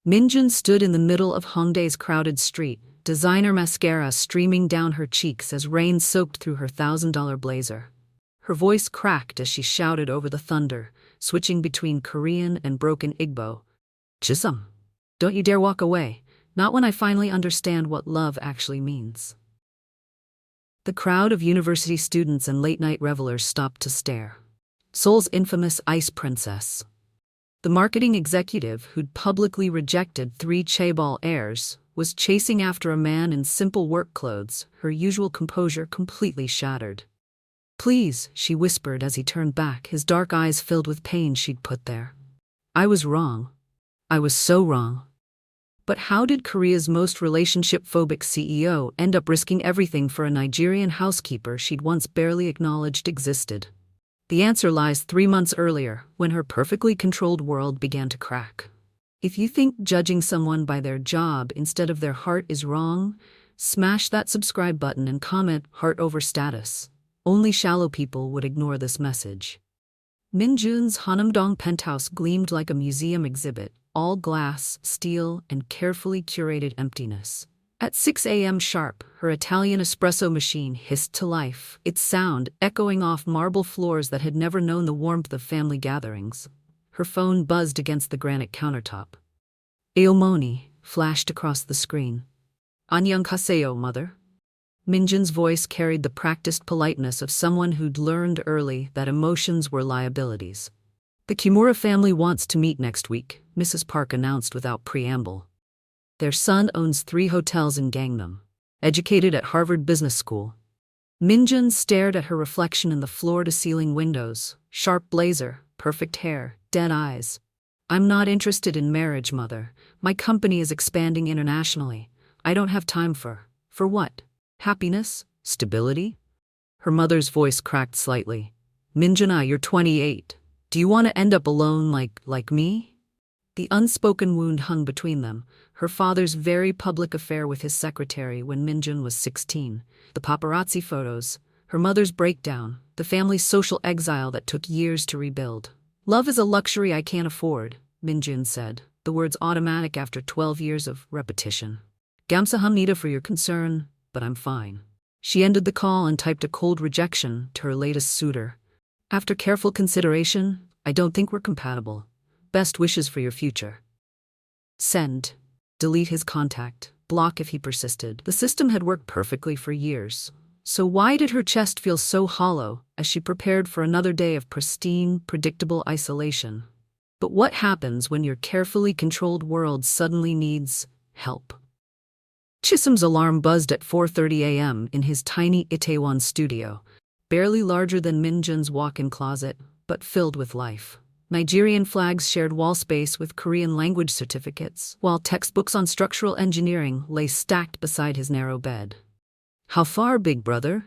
Min-jun stood in the middle of Hongdae's crowded street, designer mascara streaming down her cheeks as rain soaked through her $1,000 blazer. Her voice cracked as she shouted over the thunder, switching between Korean and broken Igbo. Chisom, don't you dare walk away, not when I finally understand what love actually means. The crowd of university students and late-night revelers stopped to stare. Seoul's infamous ice princess. The marketing executive who'd publicly rejected 3 chaebol heirs was chasing after a man in simple work clothes, her usual composure completely shattered. Please, she whispered as he turned back, his dark eyes filled with pain she'd put there. I was wrong. I was so wrong. But how did Korea's most relationship-phobic CEO end up risking everything for a Nigerian housekeeper she'd once barely acknowledged existed? The answer lies 3 months earlier, when her perfectly controlled world began to crack. If you think judging someone by their job instead of their heart is wrong, smash that subscribe button and comment "heart over status." Only shallow people would ignore this message. Min-jun's Hanam-dong penthouse gleamed like a museum exhibit, all glass, steel, and carefully curated emptiness. At 6 a.m. sharp, her Italian espresso machine hissed to life, its sound echoing off marble floors that had never known the warmth of family gatherings. Her phone buzzed against the granite countertop. "Aomoni" flashed across the screen. "Annyeonghaseyo, mother." Min-jun's voice carried the practiced politeness of someone who'd learned early that emotions were liabilities. "The Kimura family wants to meet next week," Mrs. Park announced without preamble. Their son owns 3 hotels in Gangnam. Educated at Harvard Business School. Min-jun stared at her reflection in the floor-to-ceiling windows. Sharp blazer, perfect hair, dead eyes. "I'm not interested in marriage, mother. My company is expanding internationally. I don't have time for what? Happiness? Stability?" Her mother's voice cracked slightly. "Min-jun, you're 28. Do you want to end up alone like me?" The unspoken wound hung between them, her father's very public affair with his secretary when Min-jun was 16, the paparazzi photos, her mother's breakdown, the family's social exile that took years to rebuild. "Love is a luxury I can't afford," Min-jun said, the words automatic after 12 years of repetition. "Gamsahamnida for your concern, but I'm fine." She ended the call and typed a cold rejection to her latest suitor. "After careful consideration, I don't think we're compatible. Best wishes for your future." Send. Delete his contact. Block if he persisted. The system had worked perfectly for years. So why did her chest feel so hollow as she prepared for another day of pristine, predictable isolation? But what happens when your carefully controlled world suddenly needs help? Chisom's alarm buzzed at 4:30 a.m. in his tiny Itaewon studio, barely larger than Min-jun's walk-in closet, but filled with life. Nigerian flags shared wall space with Korean language certificates, while textbooks on structural engineering lay stacked beside his narrow bed. "How far, big brother?"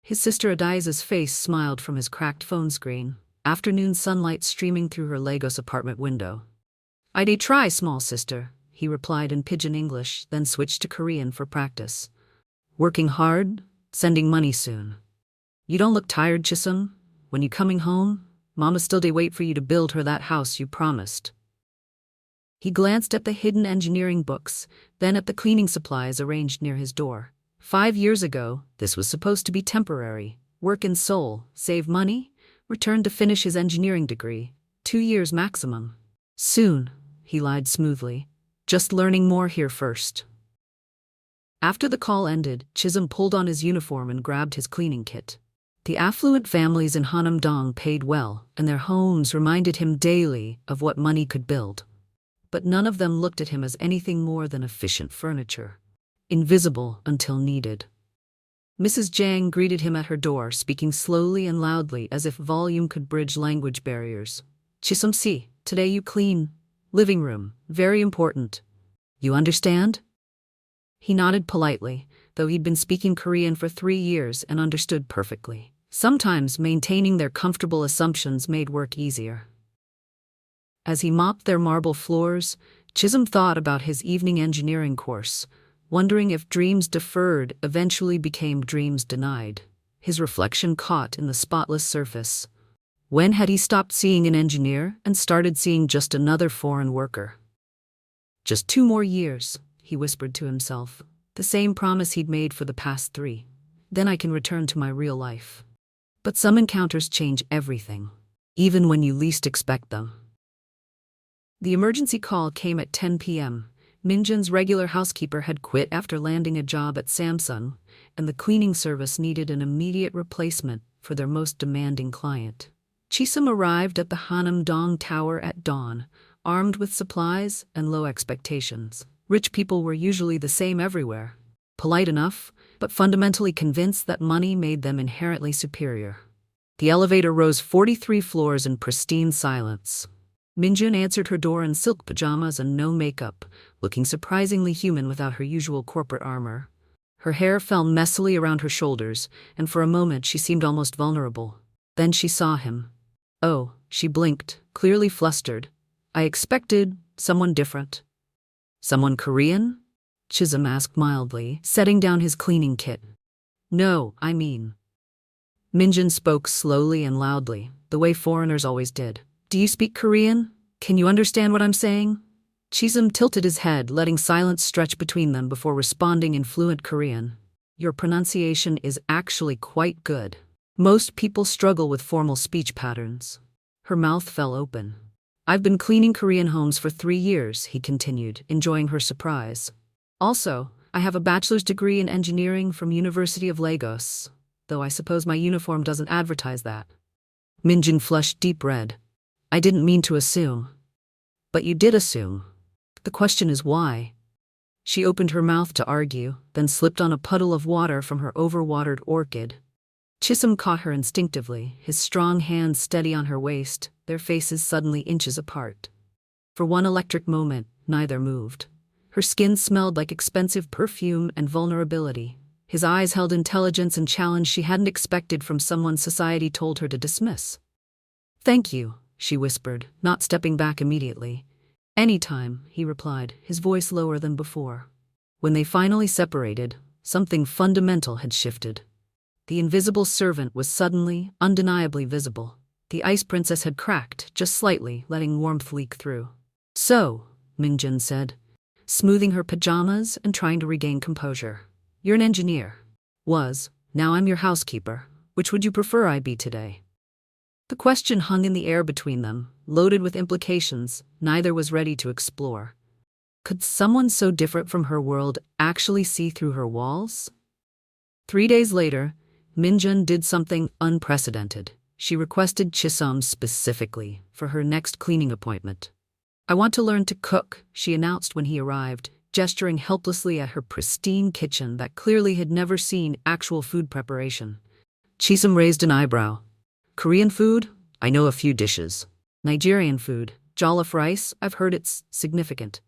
His sister Adaiza's face smiled from his cracked phone screen, afternoon sunlight streaming through her Lagos apartment window. "I try, small sister," he replied in pidgin English, then switched to Korean for practice. "Working hard, sending money soon. You don't look tired, Chisom? When you coming home? Mama still dey wait for you to build her that house you promised." He glanced at the hidden engineering books, then at the cleaning supplies arranged near his door. 5 years ago, this was supposed to be temporary. Work in Seoul, save money, return to finish his engineering degree. 2 years maximum. Soon, he lied smoothly. Just learning more here first. After the call ended, Chisom pulled on his uniform and grabbed his cleaning kit. The affluent families in Hanam-dong paid well, and their homes reminded him daily of what money could build. But none of them looked at him as anything more than efficient furniture. Invisible until needed. Mrs. Jang greeted him at her door, speaking slowly and loudly as if volume could bridge language barriers. "Chisom si, today you clean. Living room, very important. You understand?" He nodded politely, though he'd been speaking Korean for 3 years and understood perfectly. Sometimes maintaining their comfortable assumptions made work easier. As he mopped their marble floors, Chisom thought about his evening engineering course, wondering if dreams deferred eventually became dreams denied. His reflection caught in the spotless surface. When had he stopped seeing an engineer and started seeing just another foreign worker? Just 2 more years, he whispered to himself. The same promise he'd made for the past 3. Then I can return to my real life. But some encounters change everything, even when you least expect them. The emergency call came at 10 p.m. Min-jun's regular housekeeper had quit after landing a job at Samsung, and the cleaning service needed an immediate replacement for their most demanding client. Chisom arrived at the Hanam-dong Tower at dawn, armed with supplies and low expectations. Rich people were usually the same everywhere, polite enough, but fundamentally convinced that money made them inherently superior. The elevator rose 43 floors in pristine silence. Min-jun answered her door in silk pajamas and no makeup, looking surprisingly human without her usual corporate armor. Her hair fell messily around her shoulders, and for a moment she seemed almost vulnerable. Then she saw him. Oh, she blinked, clearly flustered. I expected someone different. Someone Korean? Chisom asked mildly, setting down his cleaning kit. No, I mean. Min-jun spoke slowly and loudly, the way foreigners always did. Do you speak Korean? Can you understand what I'm saying? Chisom tilted his head, letting silence stretch between them before responding in fluent Korean. Your pronunciation is actually quite good. Most people struggle with formal speech patterns. Her mouth fell open. I've been cleaning Korean homes for 3 years, he continued, enjoying her surprise. Also, I have a bachelor's degree in engineering from University of Lagos, though I suppose my uniform doesn't advertise that. Min-jun flushed deep red. I didn't mean to assume. But you did assume. The question is why? She opened her mouth to argue, then slipped on a puddle of water from her overwatered orchid. Chisom caught her instinctively, his strong hands steady on her waist, their faces suddenly inches apart. For one electric moment, neither moved. Her skin smelled like expensive perfume and vulnerability. His eyes held intelligence and challenge she hadn't expected from someone society told her to dismiss. Thank you, she whispered, not stepping back immediately. Anytime, he replied, his voice lower than before. When they finally separated, something fundamental had shifted. The invisible servant was suddenly, undeniably visible. The ice princess had cracked, just slightly, letting warmth leak through. So, Min-jun said, smoothing her pajamas and trying to regain composure. You're an engineer. Was. Now I'm your housekeeper. Which would you prefer I be today? The question hung in the air between them, loaded with implications neither was ready to explore. Could someone so different from her world actually see through her walls? 3 days later, Min-jun did something unprecedented. She requested Chisom specifically for her next cleaning appointment. I want to learn to cook, she announced when he arrived, gesturing helplessly at her pristine kitchen that clearly had never seen actual food preparation. Chisom raised an eyebrow. Korean food? I know a few dishes. Nigerian food? Jollof rice? I've heard it's significant.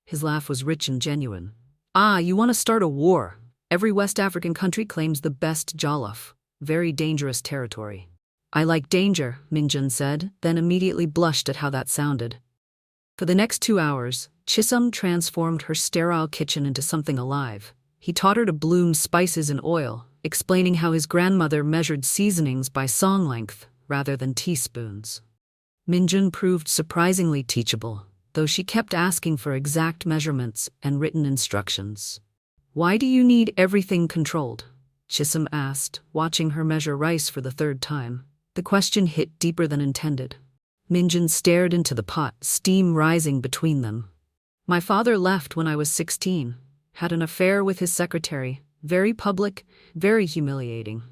His laugh was rich and genuine. Ah, you want to start a war? Every West African country claims the best jollof. Very dangerous territory. I like danger, Min-jun said, then immediately blushed at how that sounded. For the next 2 hours, Chisom transformed her sterile kitchen into something alive. He taught her to bloom spices in oil, explaining how his grandmother measured seasonings by song length rather than teaspoons. Min-jun proved surprisingly teachable, though she kept asking for exact measurements and written instructions. Why do you need everything controlled? Chisom asked, watching her measure rice for the 3rd time. The question hit deeper than intended. Min-jun stared into the pot, steam rising between them. My father left when I was 16, had an affair with his secretary, very public, very humiliating.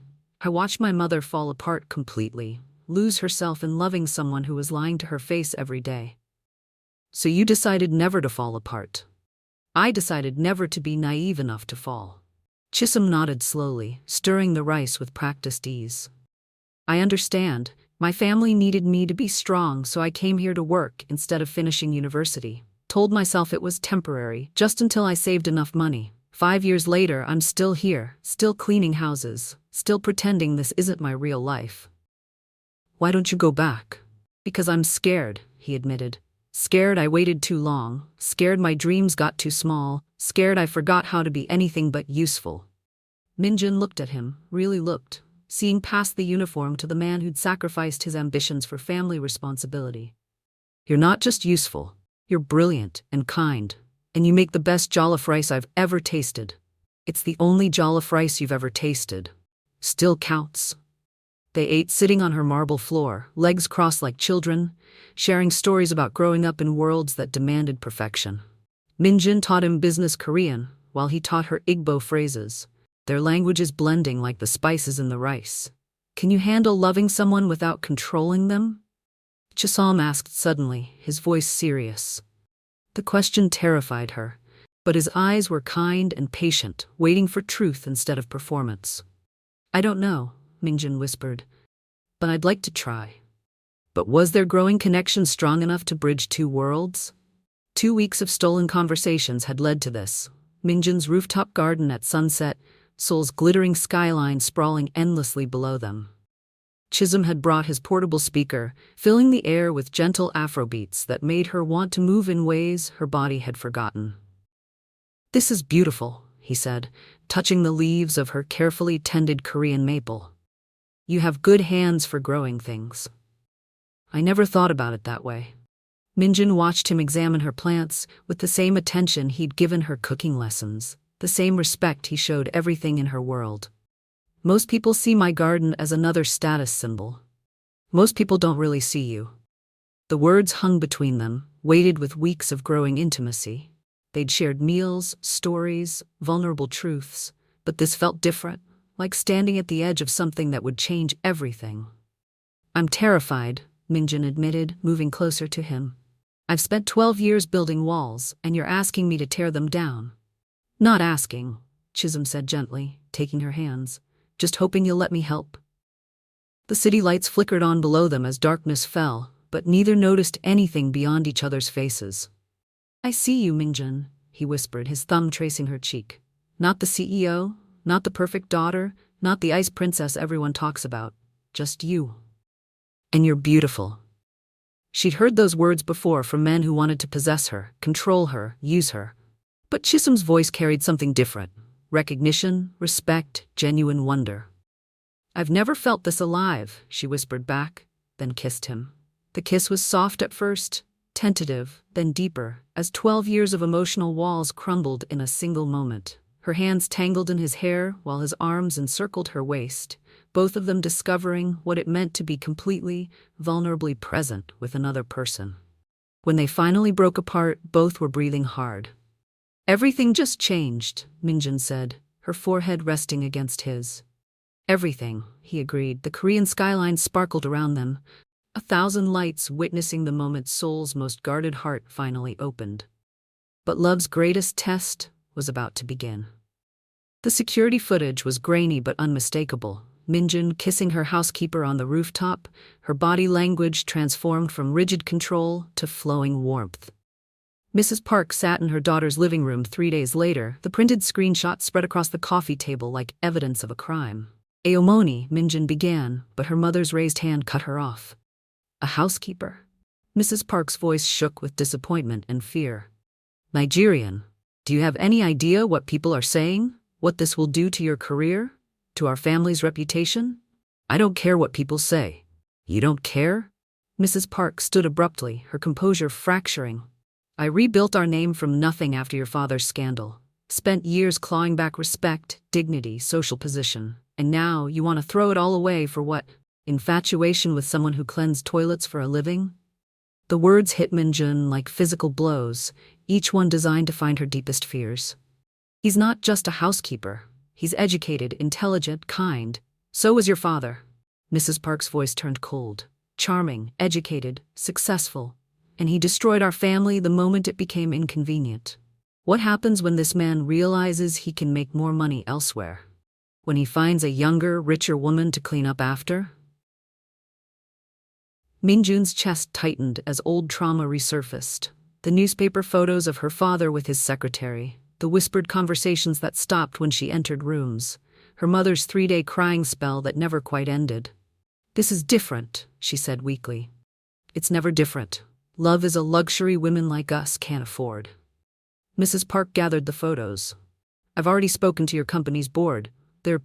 I watched my mother fall apart completely, lose herself in loving someone who was lying to her face every day. So you decided never to fall apart. I decided never to be naive enough to fall. Chisom nodded slowly, stirring the rice with practiced ease. I understand. My family needed me to be strong, so I came here to work instead of finishing university. Told myself it was temporary, just until I saved enough money. 5 years later, I'm still here, still cleaning houses, still pretending this isn't my real life. Why don't you go back? Because I'm scared, he admitted. Scared I waited too long, scared my dreams got too small, scared I forgot how to be anything but useful. Min-jun looked at him, really looked, seeing past the uniform to the man who'd sacrificed his ambitions for family responsibility. You're not just useful, you're brilliant and kind. And you make the best jollof rice I've ever tasted. It's the only jollof rice you've ever tasted. Still counts. They ate sitting on her marble floor, legs crossed like children, sharing stories about growing up in worlds that demanded perfection. Min-jun taught him business Korean, while he taught her Igbo phrases, their languages blending like the spices in the rice. Can you handle loving someone without controlling them? Chisom asked suddenly, his voice serious. The question terrified her, but his eyes were kind and patient, waiting for truth instead of performance. I don't know, Min-jun whispered, but I'd like to try. But was their growing connection strong enough to bridge two worlds? 2 weeks of stolen conversations had led to this. Min-jun's rooftop garden at sunset, Seoul's glittering skyline sprawling endlessly below them. Chisom had brought his portable speaker, filling the air with gentle Afrobeats that made her want to move in ways her body had forgotten. This is beautiful, he said, touching the leaves of her carefully tended Korean maple. You have good hands for growing things. I never thought about it that way. Min-jun watched him examine her plants with the same attention he'd given her cooking lessons, the same respect he showed everything in her world. Most people see my garden as another status symbol. Most people don't really see you. The words hung between them, weighted with weeks of growing intimacy. They'd shared meals, stories, vulnerable truths, but this felt different, like standing at the edge of something that would change everything. I'm terrified, Min-jun admitted, moving closer to him. I've spent 12 years building walls, and you're asking me to tear them down. Not asking, Chisom said gently, taking her hands. Just hoping you'll let me help. The city lights flickered on below them as darkness fell, but neither noticed anything beyond each other's faces. I see you, Min-jun, he whispered, his thumb tracing her cheek. Not the CEO, not the perfect daughter, not the ice princess everyone talks about. Just you. And you're beautiful. She'd heard those words before from men who wanted to possess her, control her, use her. But Chisom's voice carried something different. Recognition, respect, genuine wonder. I've never felt this alive, she whispered back, then kissed him. The kiss was soft at first, tentative, then deeper, as 12 years of emotional walls crumbled in a single moment. Her hands tangled in his hair while his arms encircled her waist, both of them discovering what it meant to be completely, vulnerably present with another person. When they finally broke apart, both were breathing hard. Everything just changed, Min-jun said, her forehead resting against his. Everything, he agreed. The Korean skyline sparkled around them, 1,000 lights witnessing the moment Seoul's most guarded heart finally opened. But love's greatest test was about to begin. The security footage was grainy but unmistakable. Min-jun kissing her housekeeper on the rooftop, her body language transformed from rigid control to flowing warmth. Mrs. Park sat in her daughter's living room 3 days later, the printed screenshot spread across the coffee table like evidence of a crime. Aomoni, Min-jun began, but her mother's raised hand cut her off. A housekeeper? Mrs. Park's voice shook with disappointment and fear. Nigerian, do you have any idea what people are saying? What this will do to your career? To our family's reputation? I don't care what people say. You don't care? Mrs. Park stood abruptly, her composure fracturing. I rebuilt our name from nothing after your father's scandal. Spent years clawing back respect, dignity, social position. And now you want to throw it all away for what? Infatuation with someone who cleansed toilets for a living? The words hit Min-jun like physical blows, each one designed to find her deepest fears. He's not just a housekeeper. He's educated, intelligent, kind. So was your father. Mrs. Park's voice turned cold. Charming, educated, successful. And he destroyed our family the moment it became inconvenient. What happens when this man realizes he can make more money elsewhere? When he finds a younger, richer woman to clean up after? Min-jun's chest tightened as old trauma resurfaced. The newspaper photos of her father with his secretary, the whispered conversations that stopped when she entered rooms, her mother's 3-day crying spell that never quite ended. This is different, she said weakly. It's never different. Love is a luxury women like us can't afford. Mrs. Park gathered the photos. I've already spoken to your company's board. They're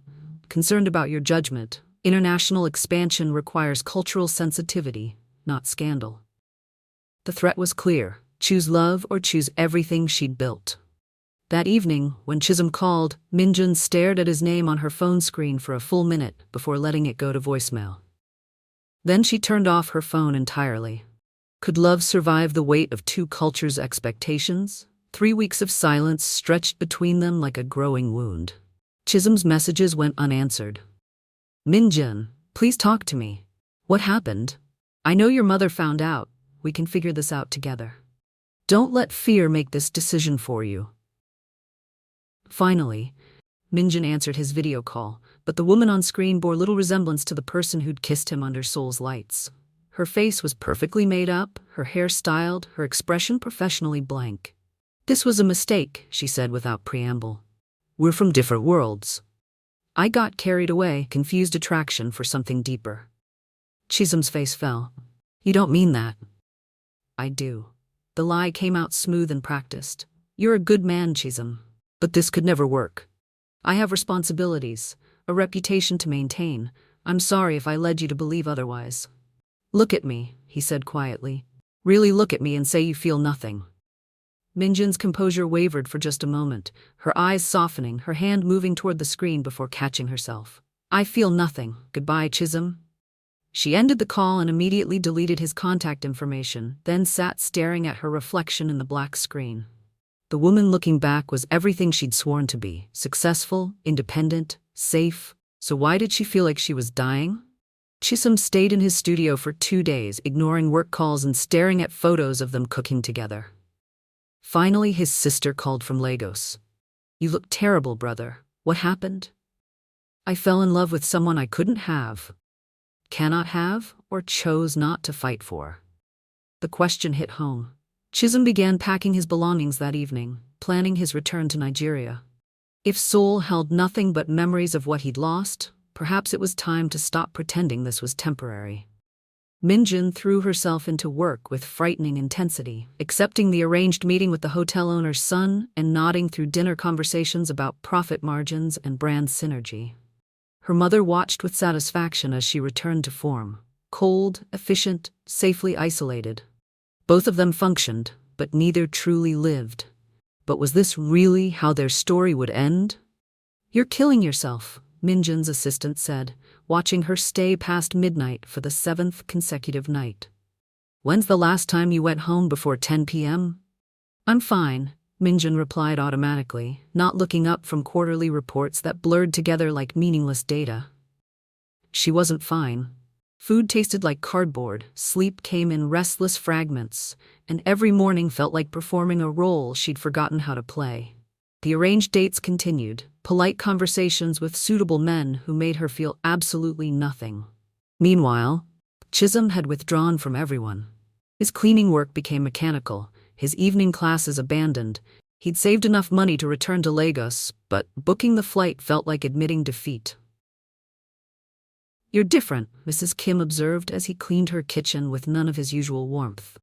concerned about your judgment. International expansion requires cultural sensitivity, not scandal. The threat was clear. Choose love or choose everything she'd built. That evening, when Chisom called, Min-jun stared at his name on her phone screen for a full minute before letting it go to voicemail. Then she turned off her phone entirely. Could love survive the weight of two cultures' expectations? 3 weeks of silence stretched between them like a growing wound. Chisom's messages went unanswered. Min-jun, please talk to me. What happened? I know your mother found out. We can figure this out together. Don't let fear make this decision for you. Finally, Min-jun answered his video call, but the woman on screen bore little resemblance to the person who'd kissed him under Seoul's lights. Her face was perfectly made up, her hair styled, her expression professionally blank. This was a mistake, she said without preamble. We're from different worlds. I got carried away, confused attraction for something deeper. Chisom's face fell. You don't mean that. I do. The lie came out smooth and practiced. You're a good man, Chisom. But this could never work. I have responsibilities, a reputation to maintain. I'm sorry if I led you to believe otherwise. Look at me, he said quietly. Really look at me and say you feel nothing. Min-jun's composure wavered for just a moment, her eyes softening, her hand moving toward the screen before catching herself. I feel nothing. Goodbye, Chisom. She ended the call and immediately deleted his contact information, then sat staring at her reflection in the black screen. The woman looking back was everything she'd sworn to be: successful, independent, safe. So why did she feel like she was dying? Chisom stayed in his studio for 2 days, ignoring work calls and staring at photos of them cooking together. Finally, his sister called from Lagos. You look terrible, brother. What happened? I fell in love with someone I couldn't have, cannot have, or chose not to fight for. The question hit home. Chisom began packing his belongings that evening, planning his return to Nigeria. If Seoul held nothing but memories of what he'd lost, perhaps it was time to stop pretending this was temporary. Min-jun threw herself into work with frightening intensity, accepting the arranged meeting with the hotel owner's son and nodding through dinner conversations about profit margins and brand synergy. Her mother watched with satisfaction as she returned to form, cold, efficient, safely isolated. Both of them functioned, but neither truly lived. But was this really how their story would end? You're killing yourself, Min-jun's assistant said, watching her stay past midnight for the 7th consecutive night. When's the last time you went home before 10 p.m.? I'm fine, Min-jun replied automatically, not looking up from quarterly reports that blurred together like meaningless data. She wasn't fine. Food tasted like cardboard, sleep came in restless fragments, and every morning felt like performing a role she'd forgotten how to play. The arranged dates continued, polite conversations with suitable men who made her feel absolutely nothing. Meanwhile, Chisom had withdrawn from everyone. His cleaning work became mechanical, his evening classes abandoned. He'd saved enough money to return to Lagos, but booking the flight felt like admitting defeat. You're different, Mrs. Kim observed as he cleaned her kitchen with none of his usual warmth.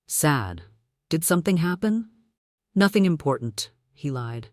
Sad. Did something happen? Nothing important, he lied.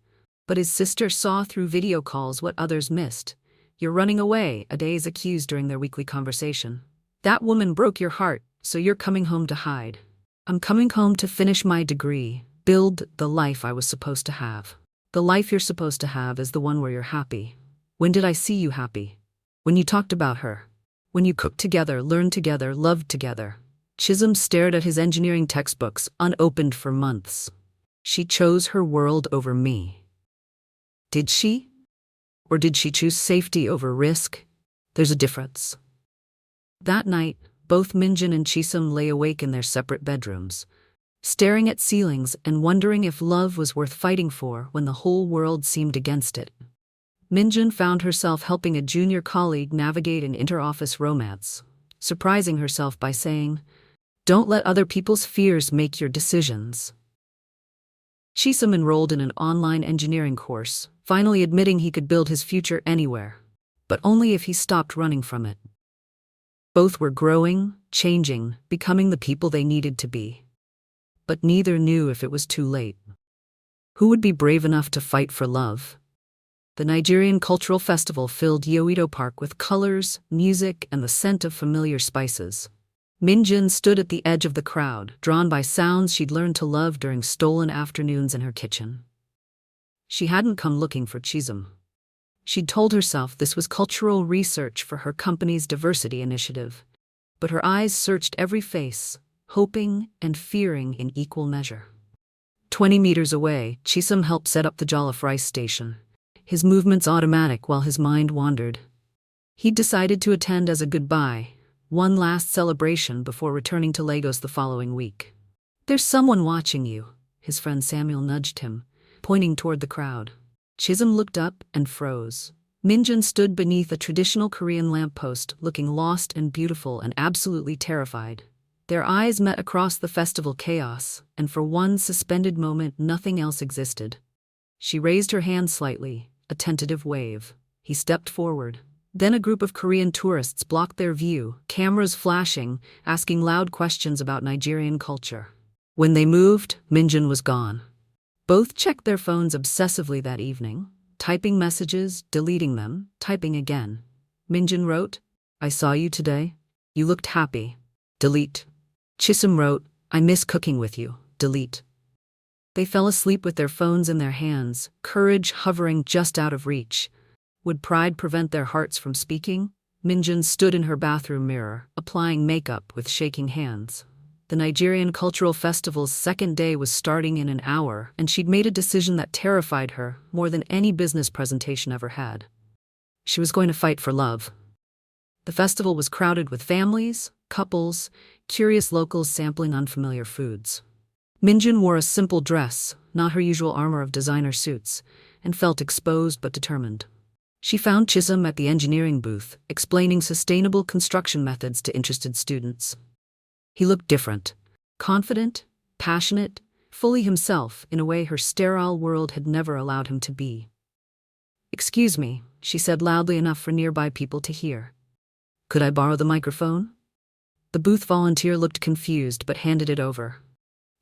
But his sister saw through video calls what others missed. You're running away, Adae's accused during their weekly conversation. That woman broke your heart, so you're coming home to hide. I'm coming home to finish my degree, build the life I was supposed to have. The life you're supposed to have is the one where you're happy. When did I see you happy? When you talked about her. When you cooked together, learned together, loved together. Chisom stared at his engineering textbooks, unopened for months. She chose her world over me. Did she? Or did she choose safety over risk? There's a difference. That night, both Min-jun and Chisom lay awake in their separate bedrooms, staring at ceilings and wondering if love was worth fighting for when the whole world seemed against it. Min-jun found herself helping a junior colleague navigate an inter-office romance, surprising herself by saying, "Don't let other people's fears make your decisions." Chisom enrolled in an online engineering course, finally admitting he could build his future anywhere, but only if he stopped running from it. Both were growing, changing, becoming the people they needed to be. But neither knew if it was too late. Who would be brave enough to fight for love? The Nigerian Cultural Festival filled Yoido Park with colors, music, and the scent of familiar spices. Min-jun stood at the edge of the crowd, drawn by sounds she'd learned to love during stolen afternoons in her kitchen. She hadn't come looking for Chisom. She'd told herself this was cultural research for her company's diversity initiative, but her eyes searched every face, hoping and fearing in equal measure. 20 meters away, Chisom helped set up the jollof rice station, his movements automatic while his mind wandered. He'd decided to attend as a goodbye, one last celebration before returning to Lagos the following week. "There's someone watching you," his friend Samuel nudged him, pointing toward the crowd. Chisom looked up and froze. Min-jun stood beneath a traditional Korean lamppost, looking lost and beautiful and absolutely terrified. Their eyes met across the festival chaos, and for one suspended moment nothing else existed. She raised her hand slightly, a tentative wave. He stepped forward. Then a group of Korean tourists blocked their view, cameras flashing, asking loud questions about Nigerian culture. When they moved, Min-jun was gone. Both checked their phones obsessively that evening, typing messages, deleting them, typing again. Min-jun wrote, "I saw you today. You looked happy." Delete. Chisom wrote, "I miss cooking with you." Delete. They fell asleep with their phones in their hands, courage hovering just out of reach. Would pride prevent their hearts from speaking? Min-jun stood in her bathroom mirror, applying makeup with shaking hands. The Nigerian Cultural Festival's second day was starting in an hour, and she'd made a decision that terrified her more than any business presentation ever had. She was going to fight for love. The festival was crowded with families, couples, curious locals sampling unfamiliar foods. Min-jun wore a simple dress, not her usual armor of designer suits, and felt exposed but determined. She found Chisom at the engineering booth, explaining sustainable construction methods to interested students. He looked different, confident, passionate, fully himself in a way her sterile world had never allowed him to be. "Excuse me," she said loudly enough for nearby people to hear. "Could I borrow the microphone?" The booth volunteer looked confused but handed it over.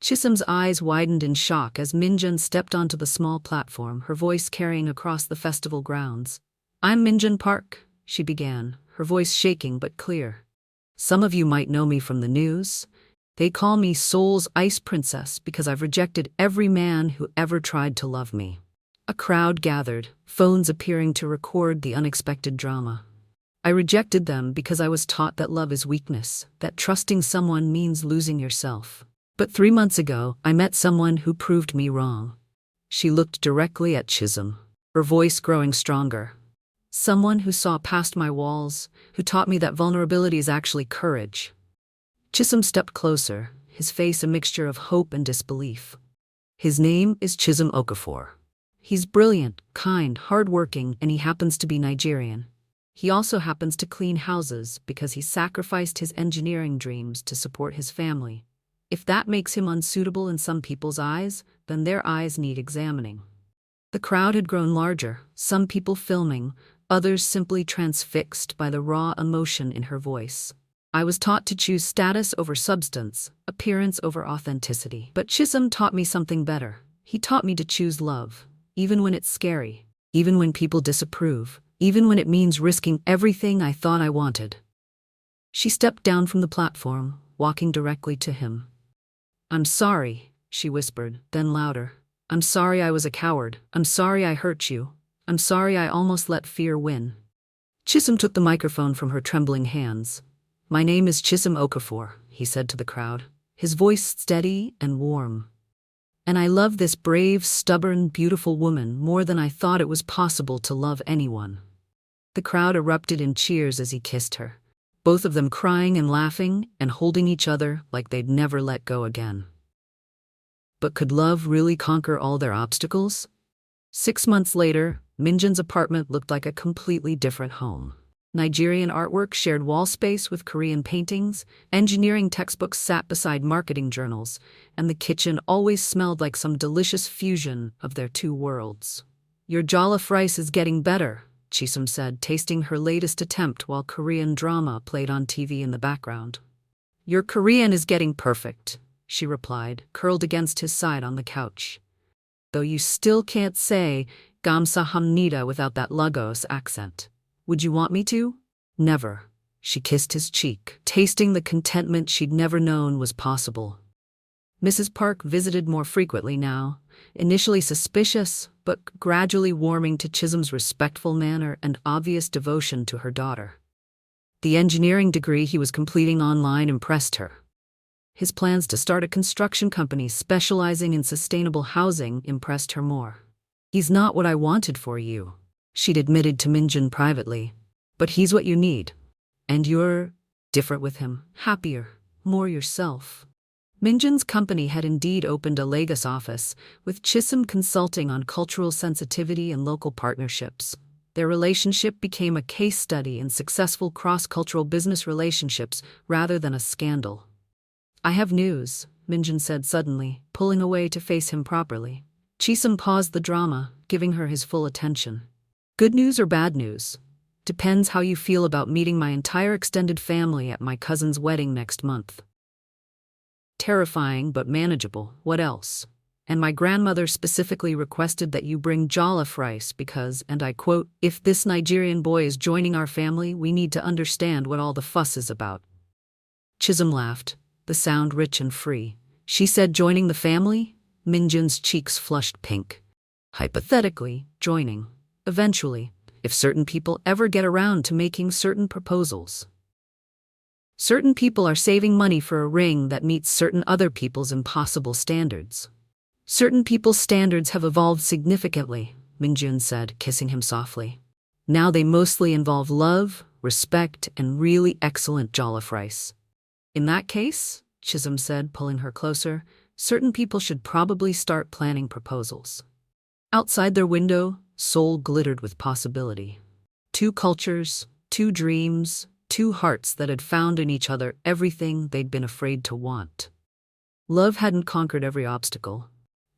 Chisom's eyes widened in shock as Min-jun stepped onto the small platform, her voice carrying across the festival grounds. "I'm Min-jun Park," she began, her voice shaking but clear. "Some of you might know me from the news. They call me Seoul's Ice Princess because I've rejected every man who ever tried to love me." A crowd gathered, phones appearing to record the unexpected drama. "I rejected them because I was taught that love is weakness, that trusting someone means losing yourself. But 3 months ago, I met someone who proved me wrong." She looked directly at Chisom, her voice growing stronger. "Someone who saw past my walls, who taught me that vulnerability is actually courage." Chisom stepped closer, his face a mixture of hope and disbelief. "His name is Chisom Okafor. He's brilliant, kind, hardworking, and he happens to be Nigerian. He also happens to clean houses because he sacrificed his engineering dreams to support his family. If that makes him unsuitable in some people's eyes, then their eyes need examining." The crowd had grown larger, some people filming, others simply transfixed by the raw emotion in her voice. "I was taught to choose status over substance, appearance over authenticity. But Chisom taught me something better. He taught me to choose love, even when it's scary, even when people disapprove, even when it means risking everything I thought I wanted." She stepped down from the platform, walking directly to him. "I'm sorry," she whispered, then louder. "I'm sorry I was a coward. I'm sorry I hurt you. I'm sorry I almost let fear win." Chisom took the microphone from her trembling hands. "My name is Chisom Okafor," he said to the crowd, his voice steady and warm. "And I love this brave, stubborn, beautiful woman more than I thought it was possible to love anyone." The crowd erupted in cheers as he kissed her, both of them crying and laughing and holding each other like they'd never let go again. But could love really conquer all their obstacles? 6 months later, Min-jun's apartment looked like a completely different home. Nigerian artwork shared wall space with Korean paintings, engineering textbooks sat beside marketing journals, and the kitchen always smelled like some delicious fusion of their two worlds. "Your jollof rice is getting better," Chisom said, tasting her latest attempt while Korean drama played on TV in the background. "Your Korean is getting perfect," she replied, curled against his side on the couch. "Though you still can't say 감사합니다 without that Lagos accent. Would you want me to?" "Never," She kissed his cheek, tasting the contentment she'd never known was possible. Mrs. Park visited more frequently now, initially suspicious, but gradually warming to Chisom's respectful manner and obvious devotion to her daughter. The engineering degree he was completing online impressed her. His plans to start a construction company specializing in sustainable housing impressed her more. "He's not what I wanted for you," she'd admitted to Min-jun privately. "But he's what you need. And you're different with him, happier, more yourself." Min-jun's company had indeed opened a Lagos office, with Chisom consulting on cultural sensitivity and local partnerships. Their relationship became a case study in successful cross-cultural business relationships rather than a scandal. "I have news," Min-jun said suddenly, pulling away to face him properly. Chisom paused the drama, giving her his full attention. "Good news or bad news? Depends how you feel about meeting my entire extended family at my cousin's wedding next month." "Terrifying but manageable, what else? And my grandmother specifically requested that you bring jollof rice because, and I quote, 'if this Nigerian boy is joining our family, we need to understand what all the fuss is about.'" Chisom laughed, the sound rich and free. "She said joining the family?" Min-jun's cheeks flushed pink. "Hypothetically, joining. Eventually, if certain people ever get around to making certain proposals. Certain people are saving money for a ring that meets certain other people's impossible standards. Certain people's standards have evolved significantly," Min-jun said, kissing him softly. "Now they mostly involve love, respect, and really excellent jollof rice." "In that case," Chisom said, pulling her closer, "certain people should probably start planning proposals." Outside their window, Seoul glittered with possibility. Two cultures, two dreams, two hearts that had found in each other everything they'd been afraid to want. Love hadn't conquered every obstacle.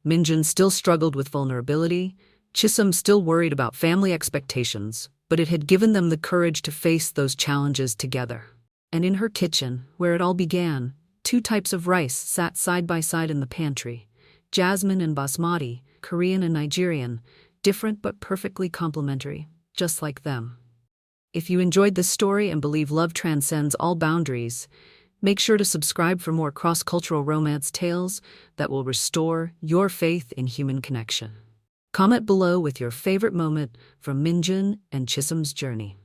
Min-jun still struggled with vulnerability, Chisom still worried about family expectations, but it had given them the courage to face those challenges together. And in her kitchen, where it all began, two types of rice sat side by side in the pantry, jasmine and basmati, Korean and Nigerian, different but perfectly complementary, just like them. If you enjoyed this story and believe love transcends all boundaries, make sure to subscribe for more cross-cultural romance tales that will restore your faith in human connection. Comment below with your favorite moment from Min-jun and Chisom's journey.